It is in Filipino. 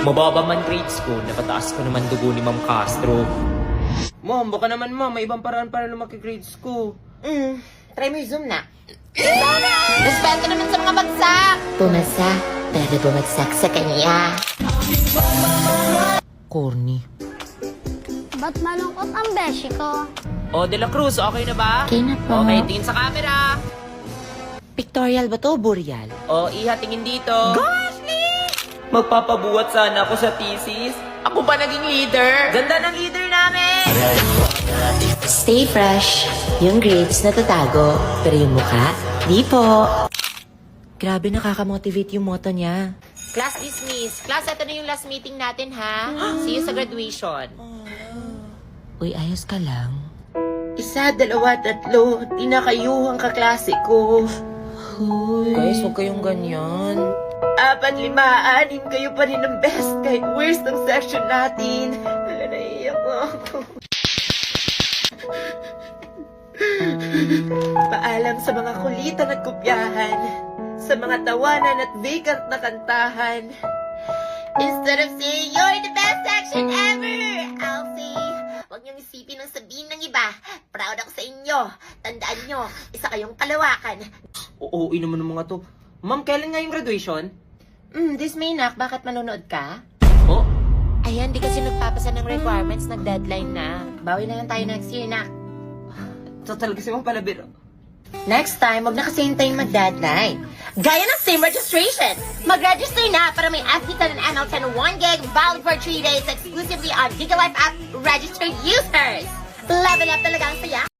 Mababa man grades ko, napataas ko naman dugo ni Ma'am Castro. Ma'am, baka naman ma'am, may ibang paraan para lumaki grades ko. Try mo yung Zoom na. Respeto naman sa mga bagsak! Pumasa, pero bumagsak sa kanya. Corny. Ba't malungkot ang beshi ko? O, De La Cruz, okay na ba? Okay na po. Okay, tingin sa camera. Pictorial ba to, Boreal? O, Iha, tingin dito. Gosh, Lee! Magpapabuhat sana ako sa thesis. Ako ba naging leader? Ganda ng leader namin! Stay fresh. Yung grades natatago, pero yung mukha, di po. Grabe, nakakamotivate yung motto niya. Class dismiss. Class, ito na yung last meeting natin, ha? See you sa graduation. Uy, ayos ka lang. 1, 2, 3, tinakayuhang kaklase ko. Guys, huwag kayong ganyan. 4, 5, 6, kayo pa rin ang best kahit worst ang section natin. Naiiyak ako. Paalam sa mga kulitan at kopyahan, sa mga tawanan at vacant na kantahan. Instead of saying you're the best section ever, I'll say, huwag niyong isipin ang sabihin ng iba. Proud ako sa inyo. Tandaan niyo, isa kayong kalawakan. Oo, naman ng mga to. Ma'am, kailan nga yung graduation? This May, nak, bakit manonood ka? Oh, Ayan, di kasi nagpapasa ng requirements, nag-deadline na. Bawi na lang tayo next year, nak. ito talaga si Ma'am Palabiro. Next time, huwag na kasi hintayin mag-deadline. Gaya ng SIM registration! Mag-register na para may FD10 and ML10 1 gig valid for 3 days exclusively on GigaWife app registered users! Level up talaga ang saya!